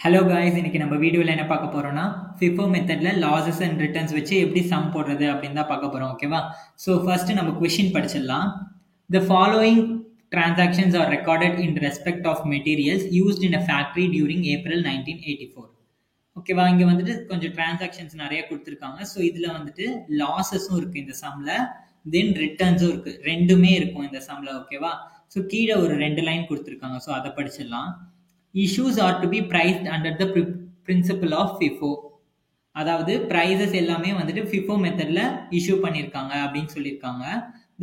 Hello guys, இன்னைக்கு நம்ம வீடியோவில் என்ன பார்க்க போறோம்னா FIFO மெத்தடில் லாஸஸ் அண்ட் ரிட்டர்ன்ஸ் வச்சு எப்படி சம் போடுறது அப்படின்னு தான் பார்க்க போறோம். ஓகேவா? ஸோ ஃபர்ஸ்ட் நம்ம கொஷின் படிச்சிடலாம். The following transactions are recorded in respect of materials used in a factory during April 1984. ஓகேவா? இங்கே வந்துட்டு கொஞ்சம் டிரான்சாக்ஷன்ஸ் நிறைய கொடுத்துருக்காங்க. ஸோ இதில் வந்துட்டு லாஸஸும் இருக்குது இந்த சம்மில், தென் ரிட்டர்ன்ஸும் இருக்குது. ரெண்டுமே இருக்கும் இந்த சம்மில். ஓகேவா? ஸோ கீழே ஒரு 2 லைன் கொடுத்துருக்காங்க. ஸோ அதை படிச்சிடலாம். Issues are to be priced under the principle of FIFO. அதாவது prices எல்லாமே வந்துட்டு FIFO மெத்தட்ல இஷ்யூ பண்ணிருக்காங்க அப்படின்னு சொல்லியிருக்காங்க.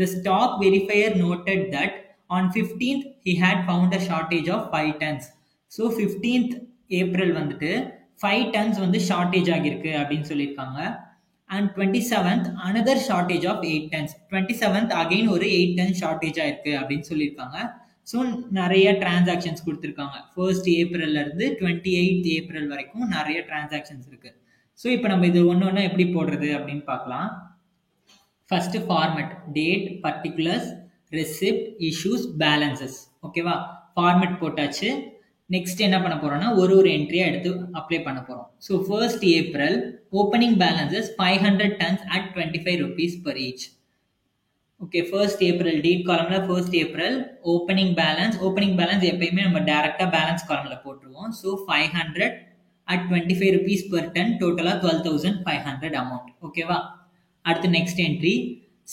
The stock verifier noted that on 15th he had found a shortage of 5 tons. So 15th April வந்துட்டு 5 tons வந்து shortage ஆகிருக்கு அப்படின்னு சொல்லியிருக்காங்க. And 27th another shortage of 8 tons. 27th again ஒரு 8 tons ஷார்டேஜ் ஆயிருக்கு அப்படின்னு சொல்லியிருக்காங்க. ஸோ நிறைய டிரான்சாக்ஷன்ஸ் கொடுத்துருக்காங்க. 1st ஏப்ரல்ல இருந்து 28th ஏப்ரல் வரைக்கும் நிறைய டிரான்சாக்ஷன்ஸ் இருக்கு. ஸோ இப்போ நம்ம இது ஒன்று ஒன்றா எப்படி போடுறது அப்படின்னு பார்க்கலாம். First format, date, particulars, receipt, issues, balances. ஓகேவா? ஃபார்மேட் போட்டாச்சு. நெக்ஸ்ட் என்ன பண்ண போறோம்னா ஒரு என்ட்ரியா எடுத்து அப்ளை பண்ண போறோம். So 1st April opening balances 500 tons at 25 rupees per each. Okay, 1st April date காலம்ல 1st ஏப்ரல் ஓப்பனிங் பேலன்ஸ் எப்பயுமே நம்ம டைரக்டா பேலன்ஸ் காலம்ல போட்டுருவோம். So 500 at 25 rupees per ton, டோட்டலா 12,500 அமௌண்ட். ஓகேவா? அடுத்து next entry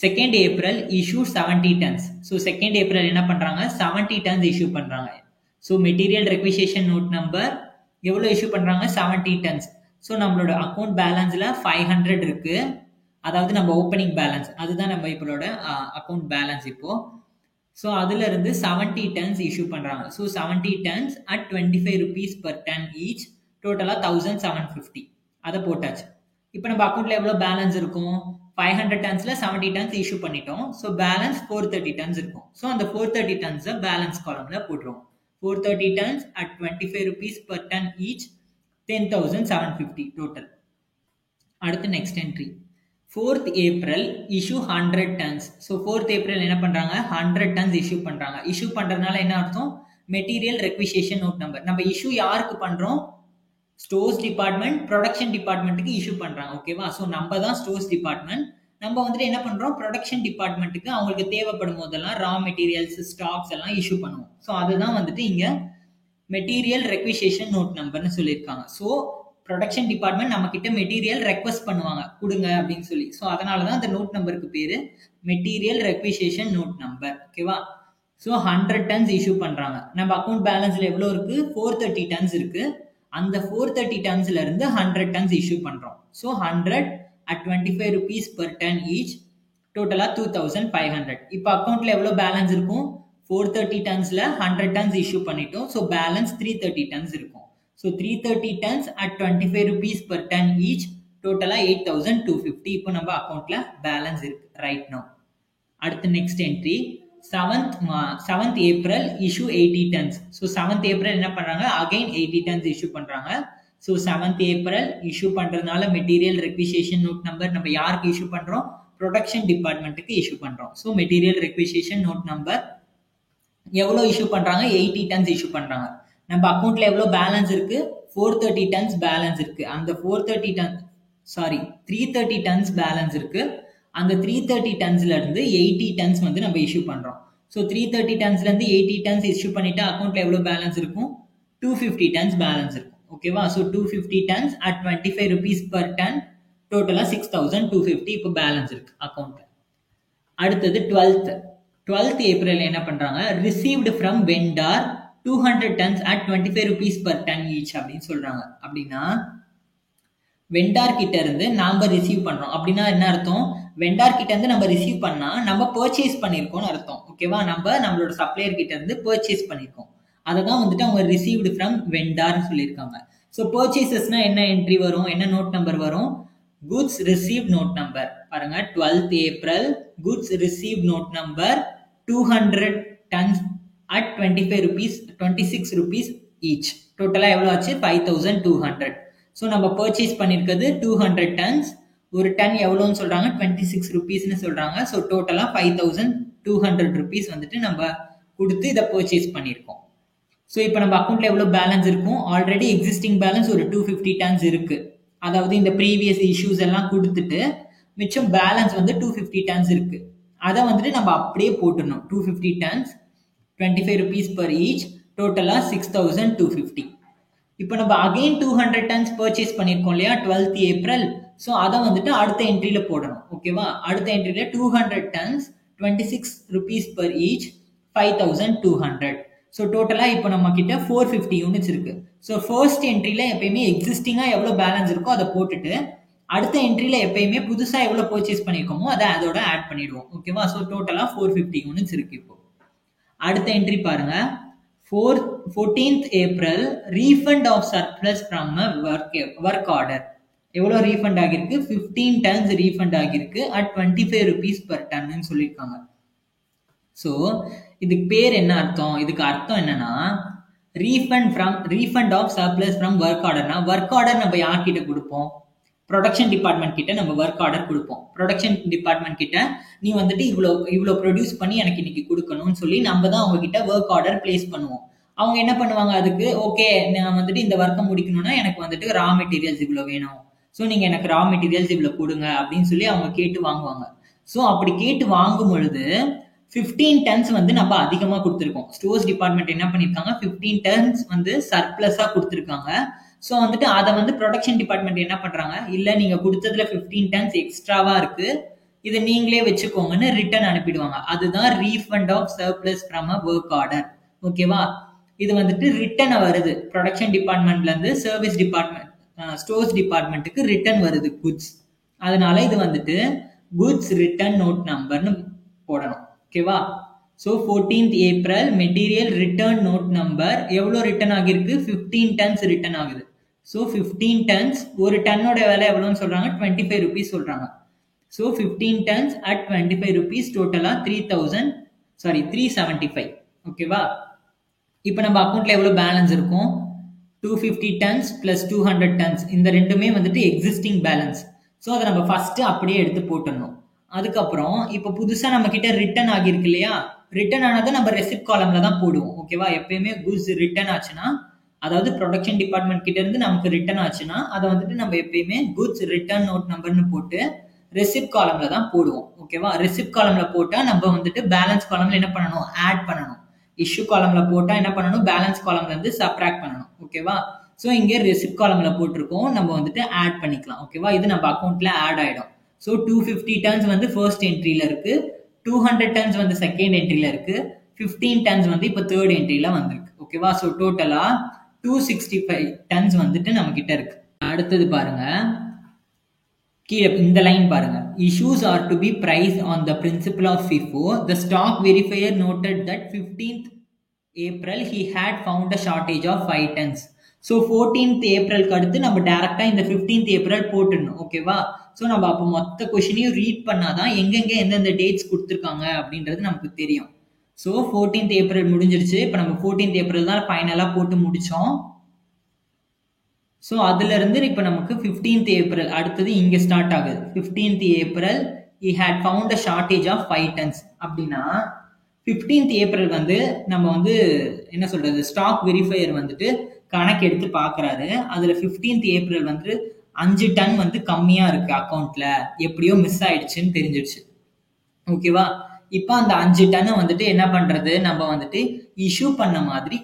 2nd April issue 70 tons. So 2nd April என்ன பண்றாங்க, 70 tons இஷ்யூ பண்றாங்க. So material requisition note number எவ்வளவு இஷ்யூ பண்றாங்க, 70 tons. ஸோ நம்மளோட அக்கௌண்ட் பேலன்ஸ்ல 500 இருக்கு. அதாவது நம்ம ஓப்பனிங் பேலன்ஸ், அதுதான் நம்ம இப்போட அக்கௌண்ட் பேலன்ஸ் இப்போ. ஸோ அதுல இருந்து 70 tons இஷ்யூ பண்றாங்க. So 70 tons at 25 rupees per ton each, டோட்டலா 1750. அதை போட்டாச்சு. இப்போ நம்ம அக்கௌண்ட்ல எவ்வளவு பேலன்ஸ் இருக்கும், 500 tonsல 70 tons இஷ்யூ பண்ணிட்டோம். ஸோ பேலன்ஸ் 430 tons இருக்கும். ஸோ அந்த 430 tons பேலன்ஸ் காலம்ல போட்டுருவோம். 430 tons at 25 rupees per ton each, 10,750 total. அடுத்து next entry 4th April issue 100 tons. So 4th April என்ன பண்றாங்க, 100 tons இஷ்யூ பண்றாங்க. இஷ்யூ பண்றதுனால என்ன அர்த்தம், மெட்டீரியல் ரெக்விசிஷன் நோட் நம்பர். நம்ம இஷ்யூ யாருக்கு பண்றோம், ஸ்டோர்ஸ் டிபார்ட்மெண்ட், ப்ரொடக்ஷன் டிபார்ட்மெண்ட்டுக்கு இஷ்யூ பண்றாங்க. ஓகேவா? ஸோ நம்ம தான் ஸ்டோர்ஸ் டிபார்ட்மெண்ட். நம்ம வந்துட்டு என்ன பண்றோம், ப்ரொடக்ஷன் டிபார்ட்மெண்ட்டுக்கு அவங்களுக்கு தேவைப்படும் போதெல்லாம் ரா மெட்டீரியல்ஸ், ஸ்டாக்ஸ் எல்லாம் இஷ்யூ பண்ணுவோம். ஸோ அதுதான் வந்துட்டு இங்க மெட்டீரியல் ரெக்விசிஷன் நோட் நம்பர்னு சொல்லியிருக்காங்க. ஸோ ப்ரொடக்ஷன் டிபார்ட்மெண்ட் நம்ம கிட்ட மெட்டீரியல் ரெக்வஸ்ட் பண்ணுவாங்க, கொடுங்க அப்படின்னு சொல்லி. ஸோ அதனாலதான் அந்த நோட் நம்பருக்கு பேரு மெட்டீரியல் ரெக்விசிஷன் நோட் நம்பர். ஓகேவா? ஸோ 100 tons இஷ்யூ பண்றாங்க. நம்ம அக்கௌண்ட் பேலன்ஸ்ல எவ்வளவு இருக்கு, 430 tons இருக்கு. அந்த 430 tonsல இருந்து 100 tons இஷ்யூ பண்றோம். So 100 at 25 rupees per ton each, டோட்டலா 2500. இப்போ அக்கௌண்ட்ல எவ்வளவு பேலன்ஸ் இருக்கும், 430 tonsல 100 tons இஷ்யூ பண்ணிட்டோம். ஸோ பேலன்ஸ் 330 tons இருக்கும். So 330 tons at 25 rupees per ton each, டோட்டலா 8,250. இப்போ நம்ம அக்கௌண்ட்ல பேலன்ஸ் இருக்கு ரைட் நவ. அடுத்து next entry 7th April issue 80 tons. So 7th April என்ன பண்றாங்க, அகைன் 80 tons இஷ்யூ பண்றாங்க. ஸோ 7th ஏப்ரல் இஷ்யூ பண்றதுனால மெட்டீரியல் ரெக்விசிஷன் நோட் நம்பர் நம்ம யாருக்கு இஷ்யூ பண்றோம், ப்ரொடக்ஷன் டிபார்ட்மெண்ட்டுக்கு இஷ்யூ பண்றோம். So material requisition note number எவ்வளவு இஷ்யூ பண்றாங்க, 80 tons இஷ்யூ பண்றாங்க. நம்ம அக்கௌண்ட்ல எவ்வளவு பேலன்ஸ் இருக்கு, 430 tons பேலன்ஸ் இருக்கு. அந்த 330 tons பேலன்ஸ் இருக்கு. அந்த 330 tonsல இருந்து 80 tons வந்து நம்ம இஷ்யூ பண்றோம். ஸோ 330 tonsல இருந்து 80 tons இஷ்யூ பண்ணிட்டு அக்கௌண்ட்ல எவ்வளவு பேலன்ஸ் இருக்கும், 250 tons பேலன்ஸ் இருக்கும். ஓகேவா? So 250 tons at 25 rupees per ton, டோட்டலா 6,250 இப்போ பேலன்ஸ் இருக்கு அக்கௌண்ட்ல. அடுத்தது 12th ஏப்ரல் என்ன பண்றாங்க, received from vendor 200 tons at 25 rupees per ton each அப்படின்னு சொல்றாங்க. அப்படின்னா வெண்டார் கிட்ட இருந்து நாம ரிசீவ் பண்றோம். அப்படின்னா என்ன அர்த்தம், வெண்டார் கிட்ட இருந்து நம்ம ரிசீவ் பண்ணா நம்ம பர்ச்சேஸ் பண்ணிருக்கோம்னு அர்த்தம். ஓகேவா? நம்மளோட சப்ளையர் கிட்ட இருந்து பர்ச்சேஸ் பண்ணிருக்கோம். அததான் வந்துட்டு அவங்க ரிசீவ்டு ஃப்ரம் வெண்டார் சொல்லியிருக்காங்க. ஸோ பர்ச்சேசஸ்னா என்ன என்ட்ரி வரும், என்ன நோட் நம்பர் வரும், குட்ஸ் ரிசீவ் நோட் நம்பர். பாருங்க 12th April goods receive note number 200 tons at 26 rupees each, டோட்டலா எவ்வளவு ஆச்சு, 5,200. ஸோ நம்ம பர்ச்சேஸ் பண்ணிருக்கிறது 200 tons. ஒரு டன் எவ்வளவுன்னு சொல்றாங்க, 26 rupeesனு சொல்றாங்க. ஸோ டோட்டலா 5,200 rupees வந்துட்டு நம்ம கொடுத்து இதை பர்ச்சேஸ் பண்ணிருக்கோம். ஸோ இப்போ நம்ம அக்கௌண்ட்ல எவ்வளோ பேலன்ஸ் இருக்கும், ஆல்ரெடி எக்ஸிஸ்டிங் பேலன்ஸ் ஒரு 250 டன்ஸ் இருக்கு. அதாவது இந்த ப்ரீவியஸ் இஷ்யூஸ் எல்லாம் கொடுத்துட்டு மிச்சம் பேலன்ஸ் வந்து 250 டன்ஸ் இருக்கு. அதை வந்துட்டு நம்ம அப்படியே போட்டுடணும். 250 டன்ஸ் 25 rupees per each, டோட்டலாக 6250. இப்போ நம்ம அகைன் 200 டன்ஸ் பர்ச்சேஸ் பண்ணியிருக்கோம் இல்லையா 12th ஏப்ரல். ஸோ அதை வந்துட்டு அடுத்த என்ட்ரியில போடணும். ஓகேவா, அடுத்த என்ட்ரியில 200 tons 26 rupees per each, 5200. So டோட்டலாக இப்போ நம்ம கிட்ட 450 யூனிட்ஸ் இருக்கு. ஸோ ஃபர்ஸ்ட் என்ட்ரியில எப்பயுமே எக்ஸிஸ்டிங்காக எவ்வளோ பேலன்ஸ் இருக்கோ அதை போட்டுட்டு அடுத்த என்ட்ரியில எப்பயுமே புதுசாக எவ்வளோ பர்ச்சேஸ் பண்ணியிருக்கோமோ அதை அதோட ஆட் பண்ணிடுவோம். ஓகேவா, ஸோ டோட்டலாக 450 யூனிட்ஸ் இருக்கு. இப்போ அடுத்த என்ட்ரி பாருங்க, 14th April refund of surplus from work order. எவ்வளோ ரீஃபண்ட் ஆகிருக்கு, 15 டன்ஸ் ரீஃபண்ட் ஆகிருக்கு அட் 25 rupees per டன் சொல்லியிருக்காங்க. ஸோ இதுக்கு பேர் என்ன அர்த்தம், இதுக்கு அர்த்தம் என்னன்னா refund of surplus from work ஆர்டர்னா, ஒர்க் ஆர்டர் நம்ம யார்கிட்ட கொடுப்போம், ப்ரொடக்ஷன் டிபார்ட்மெண்ட் கிட்ட நம்ம ஒர்க் ஆர்டர் கொடுப்போம். ப்ரொடக்ஷன் டிபார்ட்மெண்ட் கிட்ட நீ வந்துட்டு இவ்வளோ ப்ரொடியூஸ் பண்ணி எனக்கு இன்னைக்கு கொடுக்கணும்னு சொல்லி நம்ம தான் அவங்க கிட்ட ஒர்க் ஆர்டர் பிளேஸ் பண்ணுவோம். அவங்க என்ன பண்ணுவாங்க, அதுக்கு ஓகே நான் வந்துட்டு இந்த ஒர்க்கை முடிக்கணும்னா எனக்கு வந்துட்டு ரா மெட்டீரியல்ஸ் இவ்வளோ வேணும், ஸோ நீங்கள் எனக்கு ரா மெட்டீரியல்ஸ் இவ்வளோ கொடுங்க அப்படின்னு சொல்லி அவங்க கேட்டு வாங்குவாங்க. ஸோ அப்படி கேட்டு வாங்கும் பொழுது 15 டன்ஸ் வந்து நம்ம அதிகமாக கொடுத்துருக்கோம். ஸ்டோர்ஸ் டிபார்ட்மெண்ட் என்ன பண்ணியிருக்காங்க, 15 டன்ஸ் வந்து சர்ப்ளஸாக கொடுத்துருக்காங்க. ஸோ வந்துட்டு அதை வந்து ப்ரொடக்ஷன் டிபார்ட்மெண்ட் என்ன பண்றாங்க, இல்லை நீங்க கொடுத்ததுல 15 டன்ஸ் எக்ஸ்ட்ராவா இருக்கு, இதை நீங்களே வச்சுக்கோங்கன்னு ரிட்டர்ன் அனுப்பிடுவாங்க. அதுதான் refund of surplus from a work order. ஓகேவா, இது வந்துட்டு ரிட்டர்ன் வருது ப்ரொடக்ஷன் டிபார்ட்மெண்ட்ல இருந்து சர்வீஸ் டிபார்ட்மெண்ட் ஸ்டோர்ஸ் டிபார்ட்மெண்ட்டுக்கு ரிட்டர்ன் வருது குட்ஸ். அதனால இது வந்துட்டு குட்ஸ் ரிட்டர்ன் நோட் நம்பர்னு போடணும். ஓகேவா, so 14th April material return note number எவ்வளோ ரிட்டர்ன் ஆகிருக்கு, 15 டன்ஸ் ரிட்டர்ன் ஆகுது. ஸோ 15 டன்ஸ், ஒரு டன்னோட விலை எவ்வளோன்னு சொல்றாங்க, 25 rupees சொல்றாங்க. ஸோ 15 டன்ஸ் அட் 25 rupees, டோட்டலா 375. ஓகேவா, இப்போ நம்ம அக்கௌண்ட்ல எவ்வளோ பேலன்ஸ் இருக்கும், 250 டன்ஸ் பிளஸ் 200 டன்ஸ், இந்த ரெண்டுமே வந்துட்டு எக்ஸிஸ்டிங் பேலன்ஸ். ஸோ அதை நம்ம ஃபர்ஸ்ட் அப்படியே எடுத்து போட்டுடணும். அதுக்கப்புறம் இப்போ புதுசா நம்ம கிட்ட ரிட்டர்ன் ஆகிருக்கு இல்லையா, ரிட்டர்ன் ஆனதை நம்ம ரெசிப்ட் காலம்ல தான் போடுவோம். ஓகேவா, எப்பயுமே குட்ஸ் ரிட்டர்ன் ஆச்சுன்னா, அதாவது ப்ரொடக்ஷன் டிபார்ட்மெண்ட் கிட்ட இருந்து நமக்கு ரிட்டர்ன் ஆச்சுன்னா அதை வந்துட்டு நம்ம எப்பயுமே குட்ஸ் ரிட்டர்ன் நோட் நம்பர்னு போட்டு ரெசிப்ட் காலம்ல தான் போடுவோம். ஓகேவா, ரெசிப்ட் காலம்ல போட்டா நம்ம வந்துட்டு பேலன்ஸ் காலம்ல என்ன பண்ணணும், ஆட் பண்ணணும். இஷ்யூ காலம்ல போட்டா என்ன பண்ணணும், பேலன்ஸ் காலம்ல இருந்து சப்ராக்ட் பண்ணணும். ஓகேவா, ஸோ இங்கே ரெசிப்ட் காலம்ல போட்டிருக்கோம், நம்ம வந்துட்டு ஆட் பண்ணிக்கலாம். ஓகேவா, இது நம்ம அக்கௌண்ட்ல ஆட் ஆயிடும். ஸோ 250 டன்ஸ் வந்து ஃபர்ஸ்ட் என்ட்ரியில இருக்கு, 200 டன்ஸ் வந்து செகண்ட் என்ட்ரியில இருக்கு, 15 டன்ஸ் வந்து இப்போ தேர்ட் என்ட்ரியில வந்திருக்கு. ஓகேவா, ஸோ டோட்டலா 265 டன்ஸ் வந்துட்டு நம்ம கிட்ட இருக்கு. அடுத்தது பாருங்க, கீழே இந்த லைன் பாருங்க, issues are to be priced on the principle of FIFO. The stock verifier noted that 15th April he had found a shortage of 5 tons. So 14th ஏப்ரலுக்கு அடுத்து நம்ம டைரக்டா இந்த 15th ஏப்ரல் போட்டுடணும். ஓகேவா, ஸோ நம்ம அப்போ மொத்த கொஸ்டினையும் ரீட் பண்ணாதான் எங்கெங்க எந்தெந்த டேட்ஸ் கொடுத்துருக்காங்க அப்படின்றது நமக்கு தெரியும். ஸோ 14th ஏப்ரல் முடிஞ்சிருச்சு. இப்போ நம்ம 14th ஏப்ரல் தான் ஃபைனலாக போட்டு முடிச்சோம். ஸோ அதுல இருந்து இப்போ நமக்கு 15th ஏப்ரல் அடுத்தது இங்கே ஸ்டார்ட் ஆகுது. 15th April he had found a shortage of 5 tons அப்படின்னா 15th ஏப்ரல் வந்து நம்ம வந்து என்ன சொல்றது, ஸ்டாக் வெரிஃபையர் வந்துட்டு கணக்கு எடுத்து பார்க்குறாரு. அதுல 15th ஏப்ரல் வந்து 5 டன் வந்து கம்மியா இருக்கு அக்கௌண்ட்ல, எப்படியோ மிஸ் ஆயிடுச்சுன்னு தெரிஞ்சிடுச்சு. ஓகேவா, இப்போ அந்த 5 டன்னை வந்துட்டு என்ன பண்றது, நம்ம வந்துட்டு இஷ்யூ பண்ண மாதிரி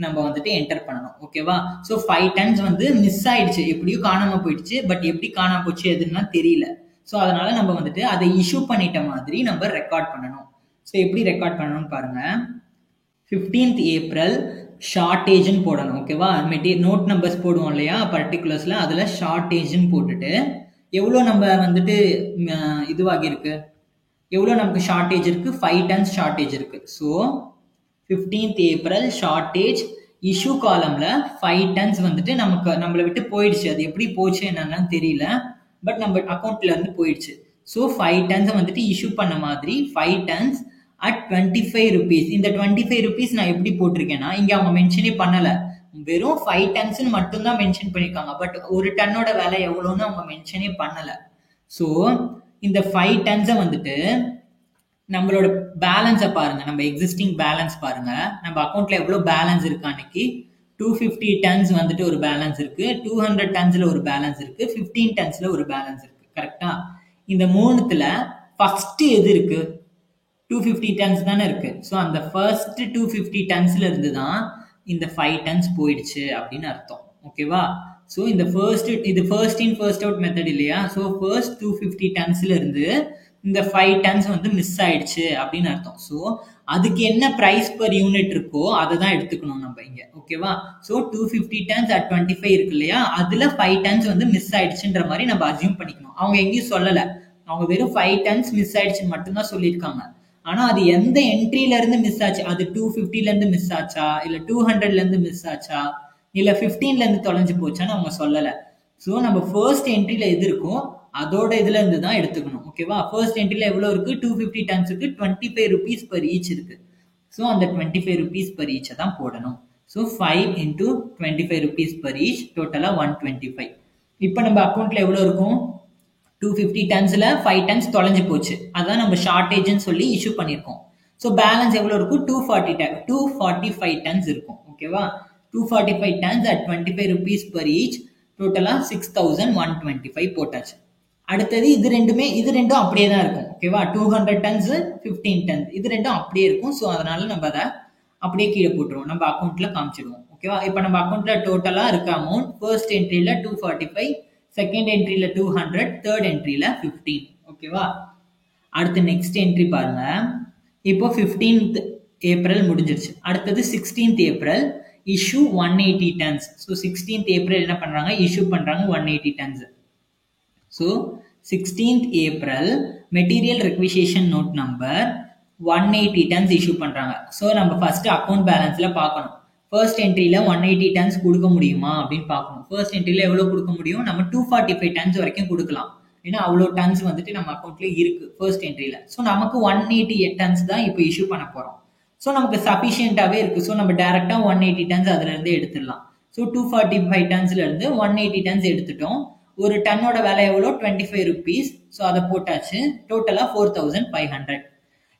நம்ம வந்துட்டு என்டர் பண்ணணும். ஓகேவா, ஸோ 5 டன்ஸ் வந்து மிஸ் ஆயிடுச்சு, எப்படியோ காணாம போயிடுச்சு. பட் எப்படி காணாம போச்சு எதுன்னா தெரியல. ஸோ அதனால நம்ம வந்துட்டு அதை இஷ்யூ பண்ணிட்ட மாதிரி நம்ம ரெக்கார்ட் பண்ணணும். ஸோ எப்படி ரெக்கார்ட் பண்ணணும்னு பாருங்க, 15th ஏப்ரல் ஷார்டேஜ்னு போடணும். ஓகேவா, நோட் நம்பர்ஸ் போடுவோம் இல்லையா பர்டிகுலர்ஸ்ல, அதுல ஷார்டேஜ்னு போட்டுட்டு எவ்வளோ நம்ம வந்துட்டு இதுவாகி இருக்கு, எவ்வளோ நமக்கு ஷார்டேஜ் இருக்கு, 5 டன்ஸ் ஷார்டேஜ் இருக்கு. So 15th April shortage issue காலம்ல 5 டன்ஸ் வந்துட்டு நமக்கு நம்மளை விட்டு போயிடுச்சு. அது எப்படி போச்சு என்னன்னு தெரியல, பட் நம்ம அக்கௌண்ட்ல இருந்து போயிடுச்சு. ஸோ 5 டன்ஸ் வந்துட்டு இஷ்யூ பண்ண மாதிரி 5 டன்ஸ் அட் 25 rupees. இந்த 25 rupees நான் எப்படி போட்டிருக்கேன்னா, இங்க அவங்க மென்ஷனே பண்ணல, வெறும் 5 டன்ஸ்ன்னு மட்டும்தான் மென்ஷன் பண்ணிருக்காங்க. பட் ஒரு டன்னோட விலை எவ்வளோன்னு அவங்க மென்ஷனே பண்ணல. ஸோ இந்த 5 டன்ஸை வந்துட்டு நம்மளோட பேலன்ஸை பாருங்க, நம்ம எக்ஸிஸ்டிங் பேலன்ஸ் பாருங்க, நம்ம அக்கௌண்ட்ல எவ்வளவு பேலன்ஸ் இருக்கு அன்னைக்கு. 250 டன்ஸ் வந்துட்டு ஒரு பேலன்ஸ் இருக்கு, 200 டன்ஸ்ல ஒரு பேலன்ஸ் இருக்கு, 15 டன்ஸ்ல ஒரு பேலன்ஸ் இருக்கு. கரெக்டா? இந்த மூணுத்துல ஃபர்ஸ்ட் எது இருக்கு? 250 டன்ஸ் தானே இருக்கு. ஸோ அந்த ஃபர்ஸ்ட் 250 டன்ஸ்ல இருந்து தான் இந்த 5 டன்ஸ் போயிடுச்சு அப்படின்னு அர்த்தம். ஓகேவா? ஸோ இந்த இது first in first out method இல்லையா? ஸோ ஃபர்ஸ்ட் 250 டன்ஸ்ல இருந்து இந்த 5 டன்ஸ் வந்து மிஸ் ஆயிடுச்சு அப்படின்னு அர்த்தம். ஸோ அதுக்கு என்ன பிரைஸ் பர் யூனிட் இருக்கோ அதை தான் எடுத்துக்கணும் நம்ம இங்க. ஓகேவா? ஸோ 250 டன்ஸ் அட் 25 இருக்கு இல்லையா, அதுல 5 டன்ஸ் வந்து மிஸ் ஆயிடுச்சுன்ற மாதிரி நம்ம அசியூம் பண்ணிக்கணும். அவங்க எங்கேயும் சொல்லல, அவங்க வெறும் 5 டன்ஸ் மிஸ் ஆயிடுச்சுன்னு மட்டும்தான் சொல்லியிருக்காங்க. ஆனா அது எந்த என்ட்ரில இருந்து மிஸ் ஆச்சு, அது 250ல இருந்து மிஸ் ஆச்சா, இல்ல 200ல இருந்து மிஸ் ஆச்சா, இல்ல 15ல இருந்து தொலைஞ்சு போச்சான்னு அவங்க சொல்லல. ஸோ நம்ம ஃபர்ஸ்ட் என்ட்ரில எது இருக்கோ அதோட இதுல இருந்து தான் எடுத்துக்கணும். ஓகேவா? ஃபர்ஸ்ட் என்ட்ரில எவ்வளவு இருக்கு? 250 டன்ஸுக்கு 25 rupees per each இருக்கு. ஸோ அந்த 25 rupees per each தான் போடணும். So 5 into 25 rupees per each, டோட்டலா 125. இப்போ நம்ம அக்கௌண்ட்ல எவ்வளவு இருக்கும்? 250 டன்ஸ்ல 5 டன்ஸ் தொலைஞ்சு போச்சு, அதான் நம்ம ஷார்டேஜ்னு சொல்லி இஷ்யூ பண்ணியிருக்கோம். ஸோ பேலன்ஸ் எவ்வளவு இருக்கும்? 245 டன்ஸ் இருக்கும். ஓகேவா? 245 tons at 25 rupees per each, டோட்டலா 6125 போட்டாச்சு. அடுத்தது இது ரெண்டும் அப்படியே தான் இருக்கும். ஓகேவா? 200 டன்ஸ் 15 டன்ஸ் இது ரெண்டும் அப்படியே இருக்கும். ஸோ அதனால நம்ம அதை அப்படியே கீழே போட்டுருவோம், நம்ம அக்கௌண்ட்ல காமிச்சிடுவோம். ஓகேவா? இப்போ நம்ம அக்கௌண்ட்ல டோட்டலா இருக்க அமௌண்ட் ஃபர்ஸ்ட் என்ட்ரியில 245, செகண்ட் என்ட்ரியில 200, தேர்ட் என்ட்ரியில 15. ஓகேவா? அடுத்து நெக்ஸ்ட் என்ட்ரி பாருங்க. இப்போ 15th ஏப்ரல் முடிஞ்சிருச்சு. அடுத்தது 16th April issue 180 tons. So 16th April என்ன பண்றாங்க? இஷ்யூ பண்றாங்க 180 tons. So 16th April material requisition note number 180 tons issue பண்றாங்க. ஸோ நம்ம ஃபர்ஸ்ட் அக்கௌண்ட் பேலன்ஸ்ல பார்க்கணும். ஃபர்ஸ்ட் என்ட்ரியில 180 டன்ஸ் கொடுக்க முடியுமா அப்படின்னு பார்க்கணும். ஃபர்ஸ்ட் என்ட்ரியில எவ்வளவு கொடுக்க முடியும்? நம்ம 245 டன்ஸ் வரைக்கும் கொடுக்கலாம். ஏன்னா அவ்வளோ டன்ஸ் வந்துட்டு நம்ம அக்கௌண்ட்ல இருக்கு ஃபர்ஸ்ட் என்ட்ரியில. ஸோ நமக்கு 180 டன்ஸ் தான் இப்போ இஷ்யூ பண்ண போறோம். ஸோ நமக்கு சஃபிஷியன்டாவே இருக்கு. ஸோ நம்ம டைரக்டா 180 டன்ஸ் அதுல இருந்து எடுத்துடலாம். ஸோ 245 டன்ஸ்ல இருந்து 180 டன்ஸ் எடுத்துட்டோம். ஒரு டன்னோட விலை எவ்வளோ? 25 rupees. ஸோ அதை போட்டாச்சு. டோட்டலா 4500.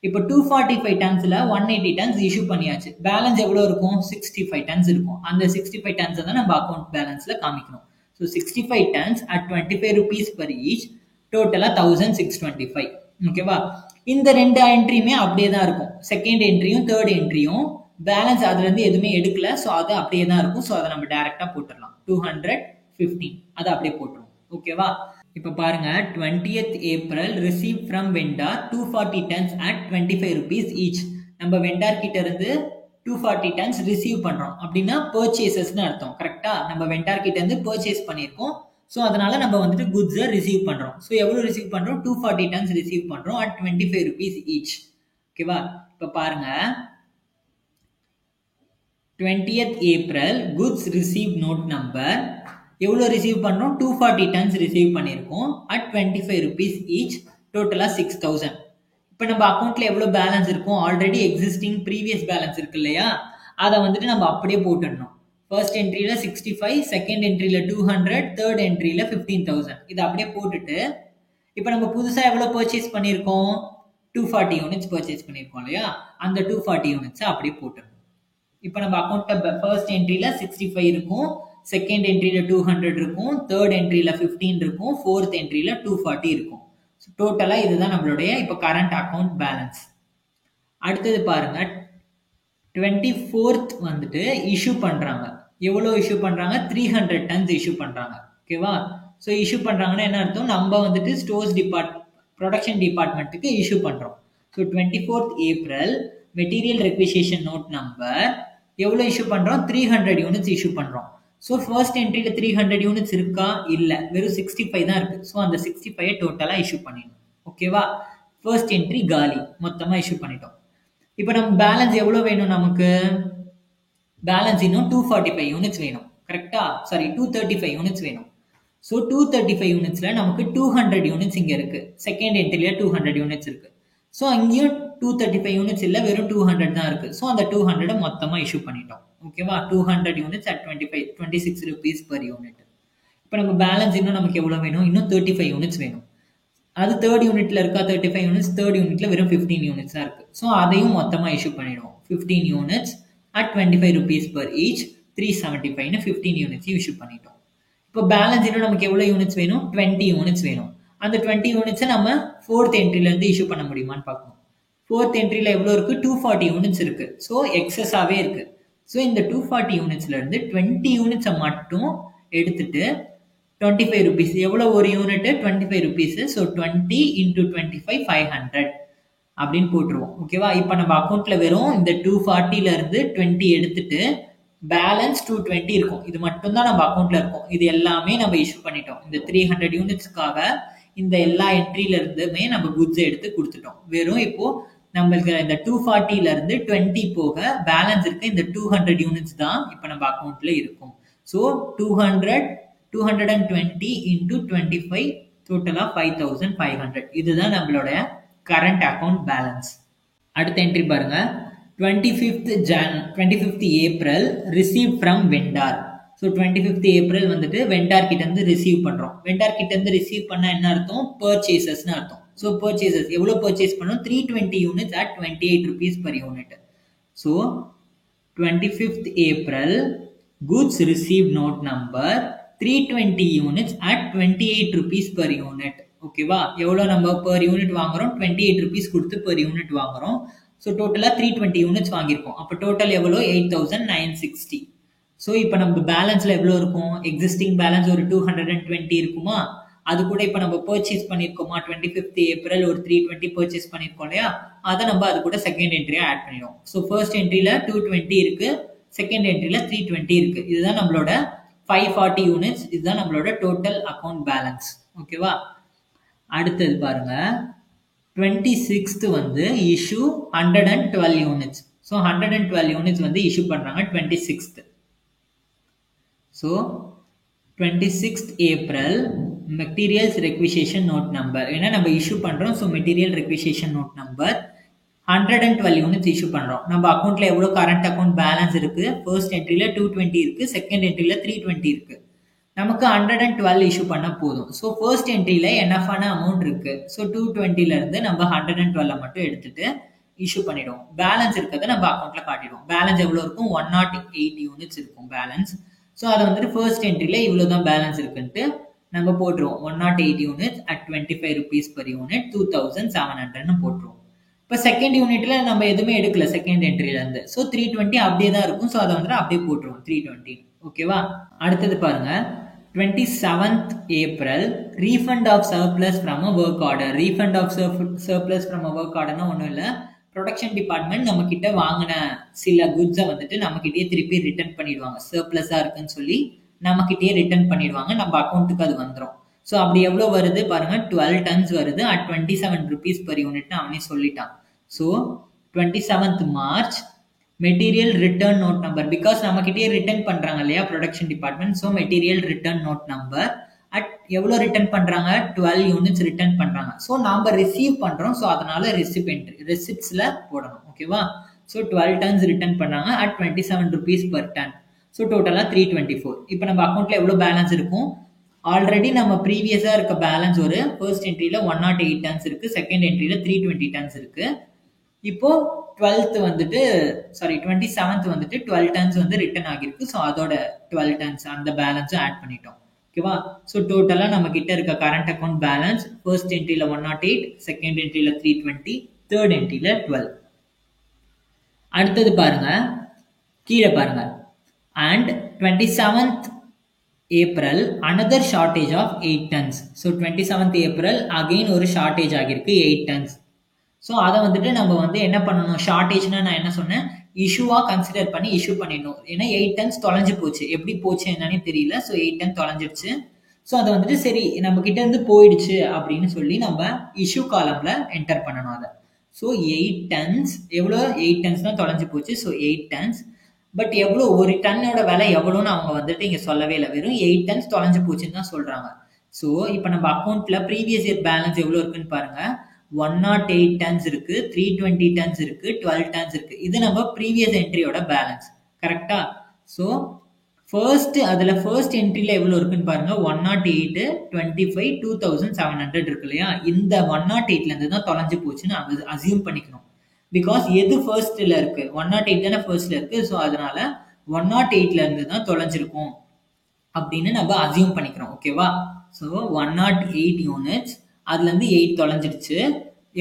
இப்போ 245 டன்ஸ்ல 180 டன்ஸ் இஷ்யூ பண்ணியாச்சு. பேலன்ஸ் எவ்வளவு இருக்கும்? 65 டன்ஸ் இருக்கும். அந்த 65 டன்ஸ் தான் நம்ம அக்கௌண்ட் பேலன்ஸ்ல காமிக்கணும். So 65 tons at 25 rupees per each, டோட்டலா 1625. ஓகேவா? இந்த ரெண்டு என்ட்ரியுமே அப்படியே தான் இருக்கும். செகண்ட் என்ட்ரியும் தேர்ட் என்ட்ரியும் பேலன்ஸ் அதுல இருந்து எதுவுமே எடுக்கல. ஸோ அது அப்படியே தான் இருக்கும். ஸோ அதை நம்ம டைரக்டா போட்டுடலாம். 215 அதை அப்படியே போட்டுருவோம். ஓகேவா? இப்போ பாருங்க, 20th April receive from vendor 240 tons at 25 rupees each. நம்ம வெண்டார் கிட்ட இருந்து 240 டன்ஸ் ரிசீவ் பண்றோம் அப்படின்னா பர்ச்சேசஸ்னு அர்த்தம். கரெக்டா? நம்ம வெண்டார் கிட்ட இருந்து பர்ச்சேஸ் பண்ணியிருக்கோம். ஸோ அதனால நம்ம வந்துட்டு குட்ஸை ரிசீவ் பண்றோம். ஸோ எவ்வளவு ரிசீவ் பண்றோம்? 240 டன்ஸ் ரிசீவ் பண்றோம் at 25 rupees each. ஓகேவா? இப்போ பாருங்க, 20th April goods receive note number எவ்வளோ ரிசீவ் பண்றோம்? 240 டன்ஸ் ரிசீவ் பண்ணியிருக்கோம் at 25 rupees each, டோட்டலா 6000. இப்போ நம்ம அக்கௌண்ட்ல எவ்வளவு பேலன்ஸ் இருக்கும்? ஆல்ரெடி எக்ஸிஸ்டிங் ப்ரீவியஸ் பேலன்ஸ் இருக்கு இல்லையா, அதை வந்துட்டு நம்ம அப்படியே போட்டுடணும். ஃபர்ஸ்ட் என்ட்ரியில 65, செகண்ட் என்ட்ரியில 200, தேர்ட் என்ட்ரியில 15000. இதை அப்படியே போட்டுட்டு இப்போ நம்ம புதுசா எவ்வளவு பர்ச்சேஸ் பண்ணியிருக்கோம்? 240 யூனிட்ஸ் பர்ச்சேஸ் பண்ணியிருக்கோம் இல்லையா, அந்த 240 யூனிட்ஸ் அப்படியே போட்டுடணும். இப்போ நம்ம அக்கௌண்ட்ல ஃபர்ஸ்ட் என்ட்ரியில 65 இருக்கும், செகண்ட் என்ட்ரியில 200 இருக்கும், தேர்ட் என்ட்ரியில 15 இருக்கும், ஃபோர்த் என்ட்ரியில 240 இருக்கும். டோட்டலா இதுதான் நம்மளுடைய இப்போ கரண்ட் அக்கௌண்ட் பேலன்ஸ். அடுத்தது பாருங்க, 24th வந்துட்டு இஷ்யூ பண்றாங்க. எவ்வளவு இஷ்யூ பண்றாங்க? 300 டன்ஸ் இஷ்யூ பண்றாங்க. ஓகேவா? ஸோ இஷ்யூ பண்றாங்கன்னா என்ன அர்த்தம்? நம்ம வந்துட்டு ஸ்டோர்ஸ் ப்ரொடக்ஷன் டிபார்ட்மெண்ட்டுக்கு இஷ்யூ பண்றோம். So 24th April material requisition note number எவ்வளவு இஷ்யூ பண்றோம்? 300 யூனிட்ஸ் இஷ்யூ பண்றோம். ஸோ ஃபர்ஸ்ட் என்ட்ரியில 300 யூனிட்ஸ் இருக்கா? இல்ல, வெறும் 65 தான் இருக்கு. ஸோ அந்த 65 டோட்டலா இஷ்யூ பண்ணிடணும். ஓகேவா? ஃபர்ஸ்ட் என்ட்ரி காலி, மொத்தமா இஷ்யூ பண்ணிட்டோம். இப்போ நம்ம பேலன்ஸ் எவ்வளவு வேணும்? நமக்கு பேலன்ஸ் இன்னும் 245 யூனிட்ஸ் வேணும். கரெக்டா? சாரி, 235 யூனிட்ஸ் வேணும். ஸோ 235 யூனிட்ஸ்ல நமக்கு 200 யூனிட்ஸ் இங்க இருக்கு. செகண்ட் என்ட்ரியில 200 யூனிட்ஸ் இருக்கு. ஸோ அங்கேயும் 235 யூனிட்ஸ் இல்ல, வெறும் 200 தான் இருக்கு. ஸோ அந்த 200 மொத்தமா இஷ்யூ பண்ணிட்டோம். ஓகேவா? 200 units at 26 rupees per unit. இப்போ நம்ம பேலன்ஸ் இன்னும் நமக்கு எவ்வளவு வேணும்? இன்னும் 35 யூனிட்ஸ் வேணும். அது தேர்ட் யூனிட்ல இருக்கா 35 யூனிட்ஸ், தேர்ட் யூனிட்ல வெறும் 15 யூனிட்ஸ் தான் இருக்கு. ஸோ அதையும் மொத்தமாக இஷ்யூ பண்ணிடுவோம். 15 units at 25 rupees per each, 375 15 யூனிட்ஸையும் இஷ்யூ பண்ணிட்டோம். இப்போ பேலன்ஸ் இன்னும் நமக்கு எவ்வளோ யூனிட்ஸ் வேணும்? 20 யூனிட்ஸ் வேணும். அந்த 20 யூனிட்ஸை நம்ம ஃபோர்த் என்ட்ரிலேருந்து இஷ்யூ பண்ண முடியுமான்னு பார்க்கணும். ஃபோர்த் என்ட்ரியில் எவ்வளோ இருக்குது? 240 யூனிட்ஸ் இருக்குது. ஸோ எக்ஸஸாகவே இருக்குது. ஸோ இந்த 240 யூனிட்ஸ்லேருந்து 20 யூனிட்ஸை மட்டும் எடுத்துட்டு 25 rupees, எவ்வளோ ஒரு யூனிட்டு? 25 rupees. ஸோ 20 into 25 500 அப்படின்னு போட்டுருவோம். ஓகேவா? இப்போ நம்ம அக்கௌண்ட்ல வெறும் இந்த 240லேருந்து 20 எடுத்துட்டு பேலன்ஸ் 220 இருக்கும். இது மட்டும் தான் நம்ம அக்கௌண்ட்ல இருக்கும். இது எல்லாமே நம்ம இஷ்யூ பண்ணிட்டோம். இந்த 300 யூனிட்ஸ்க்காக இந்த எல்லா என்ட்ரில இருந்துமே நம்ம குட்ஸ் எடுத்து கொடுத்துட்டோம். வெறும் இப்போ நம்மளுக்கு இந்த 240லேருந்து 20 போக பேலன்ஸ் இருக்க இந்த 200 யூனிட்ஸ் தான் இப்போ நம்ம அக்கௌண்ட்ல இருக்கும். ஸோ 220 into 25 டோட்டலா 5500. இதுதான் நம்மளோட கரண்ட் அக்கௌண்ட் பேலன்ஸ். அடுத்த என்ட்ரி பாருங்க. 25th April received from vendor. So 25th April வந்துட்டு வெண்டார் கிட்ட இருந்து ரிசீவ் பண்றோம். வெண்டார் கிட்ட இருந்து ரிசீவ் பண்ண என்ன அர்த்தம்? பர்ச்சேசஸ்னு அர்த்தம். ஸோ பர்ச்சேசஸ் எவ்வளோ பர்ச்சேஸ் பண்ணோம்? 320 units at 28 rupees per unit. So 25th April goods received note number 320 units at 28 rupees per unit. ஓகேவா? எவ்வளோ நம்ம per unit வாங்குறோம்? 28 rupees கொடுத்து per unit வாங்குறோம். ஸோ டோட்டலாக 320 யூனிட்ஸ் வாங்கியிருக்கோம். அப்போ டோட்டல் எவ்வளோ? 8960. ஸோ இப்போ நம்ம பேலன்ஸில் எவ்வளோ இருக்கும்? எக்ஸிஸ்டிங் பேலன்ஸ் ஒரு 220 இருக்குமா? அது கூட இப்போ நம்ம பர்ச்சேஸ் பண்ணியிருக்கோமா? 25th April ஒரு 320 பர்ச்சேஸ் பண்ணியிருக்கோம் இல்லையா? அதை நம்ம அது கூட செகண்ட் என்ட்ரியாக ஆட் பண்ணிடுவோம். ஸோ ஃபர்ஸ்ட் என்ட்ரியில் 220 இருக்கு, செகண்ட் என்ட்ரியில் 320 இருக்கு. இதுதான் நம்மளோட 540 யூனிட்ஸ். இதுதான் நம்மளோட டோட்டல் அக்கௌண்ட் பேலன்ஸ். ஓகேவா? அடுத்தது பாருங்க. 26th வந்து இஷ்யூ 112 யூனிட்ஸ். ஸோ 112 யூனிட்ஸ் வந்து இஷ்யூ பண்ணுறாங்க 26th. So 26th April materials requisition note number, ஏன்னா நம்ம இஷ்யூ பண்ணுறோம். So material requisition note number 112 units issue பண்ணுறோம். நம்ம அக்கௌண்ட்டில் எவ்வளோ கரண்ட் அக்கௌண்ட் பேலன்ஸ் இருக்குது? ஃபர்ஸ்ட் என்ட்ரியில் 220 இருக்குது, செகண்ட் என்ட்ரியில் 320 இருக்குது. நமக்கு 112 இஷ்யூ பண்ண போதும். ஸோ ஃபர்ஸ்ட் என்ட்ரியில் என்னஃபான அமௌண்ட் இருக்கு. ஸோ 220லேருந்து நம்ம 112 மட்டும் எடுத்துட்டு இஷ்யூ பண்ணிடுவோம். பேலன்ஸ் இருக்கிறத நம்ம அக்கௌண்ட்ல காட்டிடுவோம். பேலன்ஸ் எவ்வளோ இருக்கும்? 108 யூனிட்ஸ் இருக்கும் பேலன்ஸ். ஸோ அதை வந்துட்டு ஃபர்ஸ்ட் என்ட்ரியில் இவ்வளோ தான் பேலன்ஸ் இருக்குன்ட்டு நம்ம போட்டுருவோம். 108 units at 25 rupees per unit 2700 போட்டுருவோம். இப்போ செகண்ட் யூனிட்ல நம்ம எதுவுமே எடுக்கல செகண்ட் என்ட்ரிலேருந்து. ஸோ 320 அப்படியே தான் இருக்கும். ஸோ அதை வந்துட்டு அப்படியே போட்டுருவோம் 320. ஓகேவா? அடுத்தது பாருங்க. 27th April refund of surplus from a work order. refund of surplus from a work orderனா ஒன்றும் இல்லை. ப்ரொடக்ஷன் டிபார்ட்மெண்ட் நம்ம கிட்ட வாங்கின சில குட்ஸை வந்துட்டு நம்ம கிட்டே திருப்பி ரிட்டர்ன் பண்ணிடுவாங்க. சர்ப்ளஸாக இருக்குன்னு சொல்லி நம்ம கிட்டே ரிட்டர்ன் பண்ணிடுவாங்க. நம்ம அக்கௌண்ட்டுக்கு அது வந்துடும். ஸோ அப்படி எவ்வளோ வருது பாருங்க. 12 tons வருது at 27 rupees per unitனு அவனே சொல்லிட்டான். So 27th March material return note number, because நம்ம கிட்டே ரிட்டர்ன் பண்றாங்க இல்லையா production department. So material return note number at எவ்வளோ ரிட்டர்ன் பண்றாங்க? 12 யூனிட்ஸ் ரிட்டர்ன் பண்றாங்க. ஸோ நாம ரிசீவ் பண்றோம். ஸோ அதனால ரெசிப்ட்ஸ்ல போடணும். ஓகேவா? ஸோ 12 tons ரிட்டர்ன் பண்ணாங்க at 27 rupees per ton. So டோட்டலா 324. இப்போ நம்ம அக்கௌண்ட்ல எவ்வளோ பேலன்ஸ் இருக்கும்? ஆல்ரெடி நம்ம ப்ரீவியஸா இருக்க பேலன்ஸ் ஒரு ஃபர்ஸ்ட் என்ட்ரியில 108 tons இருக்கு, செகண்ட் என்ட்ரியில 320 tons இருக்கு. இப்போ 27th வந்துட்டு 12 tons வந்து ரிட்டர்ன் ஆகிருக்கு. ஸோ அதோட 12 tons அந்த பேலன்ஸும் ஆட் பண்ணிட்டோம். ஓகேவா? ஸோ டோட்டலா நம்ம கிட்ட இருக்க கரண்ட் அக்கௌண்ட் பேலன்ஸ் ஃபர்ஸ்ட் என்ட்ரியில 108, செகண்ட் என்ட்ரியில 320, தேர்ட் என்ட்ரியில 12. அடுத்தது பாருங்க, கீழே பாருங்க. And 27th April another shortage of 8 tons. So 27th April again ஒரு ஷார்டேஜ் ஆகிருக்கு 8 tons. ஸோ அதை வந்துட்டு நம்ம வந்து என்ன பண்ணணும்? ஷார்டேஜ்னா நான் என்ன சொன்னேன்? இஷ்யூவாக கன்சிடர் பண்ணி இஷ்யூ பண்ணிடணும். ஏன்னா 8 tons தொலைஞ்சு போச்சு. எப்படி போச்சு என்னன்னே தெரியல. So 8 tons தொலைஞ்சிருச்சு. ஸோ அதை வந்துட்டு சரி நம்ம கிட்ட இருந்து போயிடுச்சு அப்படின்னு சொல்லி நம்ம இஷ்யூ காலம்ல என்டர் பண்ணணும் அதை. ஸோ 8 tons எவ்வளோ? 8 tons தான் தொலைஞ்சு போச்சு. So 8 tons. பட் எவ்வளோ ஒரு டன்னோட விலை எவ்வளோன்னு அவங்க வந்துட்டு இங்கே சொல்லவே இல்லை. வெறும் 8 tons தொலைஞ்சு போச்சுன்னு தான் சொல்றாங்க. ஸோ இப்போ நம்ம அக்கௌண்ட்ல ப்ரீவியஸ் இயர் பேலன்ஸ் எவ்வளோ இருக்குன்னு பாருங்க. 108 tons இருக்கு, 320 tons இருக்கு, 12 tons இருக்கு. இது நம்ம ப்ரீவியஸ் என்ட்ரியோட பேலன்ஸ். கரெக்டா? ஸோ அதில் ஃபர்ஸ்ட் என்ட்ரியில் எவ்வளோ இருக்குன்னு பாருங்க, 108, 25, 2700 இருக்கு இல்லையா? இந்த 108லேருந்து தான் தொலைஞ்சு போச்சுன்னு அசியூம் பண்ணிக்கணும். பிகாஸ் எது ஃபர்ஸ்ட்ல இருக்கு? 108 தானே ஃபர்ஸ்ட்ல இருக்கு. ஸோ அதனால 108லேருந்து தான் தொலைஞ்சிருக்கும் அப்படின்னு நம்ம அசியூம் பண்ணிக்கிறோம். ஓகேவா? ஸோ 108 யூனிட்ஸ், அதுலேருந்து 8 தொலைஞ்சிடுச்சு.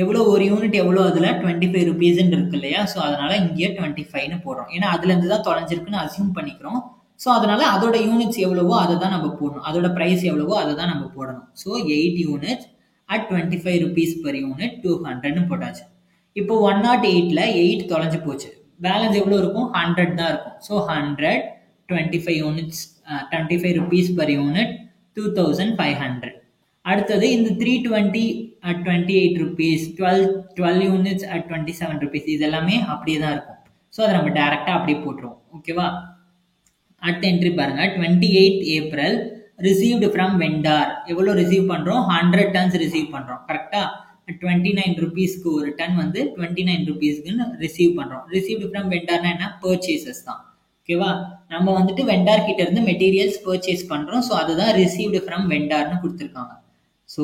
எவ்வளோ ஒரு யூனிட் எவ்வளோ? அதில் 25 ருபீஸ்ன்னு இருக்கு இல்லையா? ஸோ அதனால இங்கேயே 25ன்னு போடுறோம். ஏன்னா அதுலேருந்து தான் தொலைஞ்சிருக்குன்னு அசியூம் பண்ணிக்கிறோம். ஸோ அதனால அதோட யூனிட்ஸ் எவ்வளவோ அதை தான் நம்ம போடணும். அதோட ப்ரைஸ் எவ்வளவோ அதை தான் நம்ம போடணும். So 8 units at 25 rupees per unit 200ன்னு போட்டாச்சு. இப்போ 108ல் 8 தொலைஞ்சு போச்சு. பேலன்ஸ் எவ்வளோ இருக்கும்? 100 தான் இருக்கும். So 100, 25 units 25 rupees per unit 2500. அடுத்தது இந்த 320 at 28 rupees, 12 units at 27 rupees, இது எல்லாமே அப்படியே தான் இருக்கும். ஸோ அதை நம்ம டைரக்டாக அப்படியே போட்டுருவோம். ஓகேவா? அடுத்த என்ட்ரி பாருங்க, 28 April ரிசீவ்டு ஃப்ரம் வெண்டார். எவ்வளோ ரிசீவ் பண்ணுறோம்? 100 tons ரிசீவ் பண்ணுறோம். கரெக்டாக 29 ருபீஸ்க்கு ஒரு டன் வந்து 29 ருபீஸ்க்குன்னு ரிசீவ் பண்ணுறோம். ரிசீவ்டு ஃப்ரம் வெண்டார்னா என்ன? பர்ச்சேசஸ் தான். ஓகேவா? நம்ம வந்துட்டு வெண்டார் கிட்ட இருந்து மெட்டீரியல்ஸ் பர்ச்சேஸ் பண்ணுறோம். ஸோ அதுதான் ரிசீவ்டு ஃப்ரம் வெண்டார்னு கொடுத்துருக்காங்க. So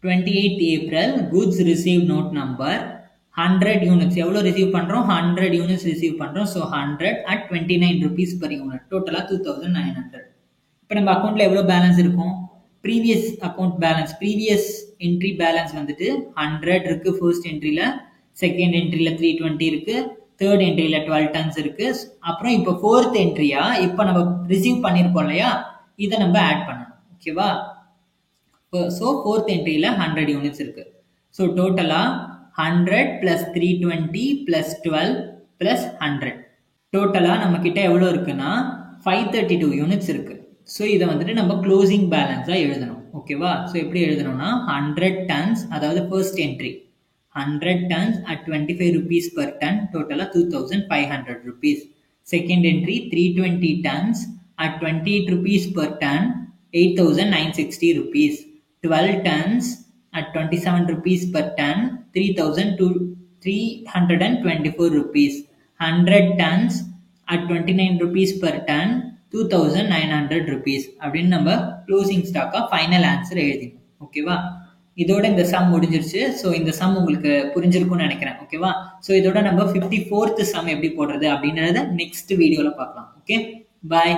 28 April goods received note number 100 units. எவ்வளோ ரிசீவ் பண்ணுறோம்? 100 units ரிசீவ் பண்ணுறோம். So 100 at 29 rupees per unit. டோட்டலாக 2900. இப்போ நம்ம அக்கௌண்ட்டில் எவ்வளோ பேலன்ஸ் இருக்கும்? Previous account balance, previous entry balance வந்துட்டு 100 இருக்குது ஃபர்ஸ்ட் என்ட்ரியில், செகண்ட் என்ட்ரியில் 320 இருக்குது, தேர்ட் என்ட்ரியில் 12 tons இருக்குது. அப்புறம் இப்போ ஃபோர்த் என்ட்ரியா இப்போ நம்ம ரிசீவ் பண்ணியிருக்கோம் இல்லையா? இதை நம்ம ஆட் பண்ணணும். ஓகேவா? ஸோ ஃபோர்த் என்ட்ரியில் 100 யூனிட்ஸ் இருக்கு. ஸோ டோட்டலாக 100 + 320 + 12 + 100. டோட்டலாக நம்ம கிட்ட எவ்வளோ இருக்குன்னா 532 யூனிட்ஸ் இருக்கு. ஸோ இதை வந்துட்டு நம்ம க்ளோசிங் பேலன்ஸாக எழுதணும். ஓகேவா? ஸோ எப்படி எழுதணும்னா 100 tons, அதாவது first entry 100 tons at 25 rupees per ton, டோட்டலாக 2500 rupees. Second entry 320 tons at 28 rupees per ton, 8960 rupees. 12 tons at 27 rupees per ton, 3324 rupees. 100 tons at 29 rupees per ton, 2900 rupees. அப்படின்னு நம்ம closing ஸ்டாக்கா final answer எழுதிக்கணும். ஓகேவா? இதோட இந்த some முடிஞ்சிருச்சு. So இந்த some உங்களுக்கு புரிஞ்சிருக்கும்னு நினைக்கிறேன். ஓகேவா? ஸோ இதோட நம்ம 54th சம் எப்படி போடுறது அப்படின்றத நெக்ஸ்ட் வீடியோவில் பார்க்கலாம். ஓகே, பாய்.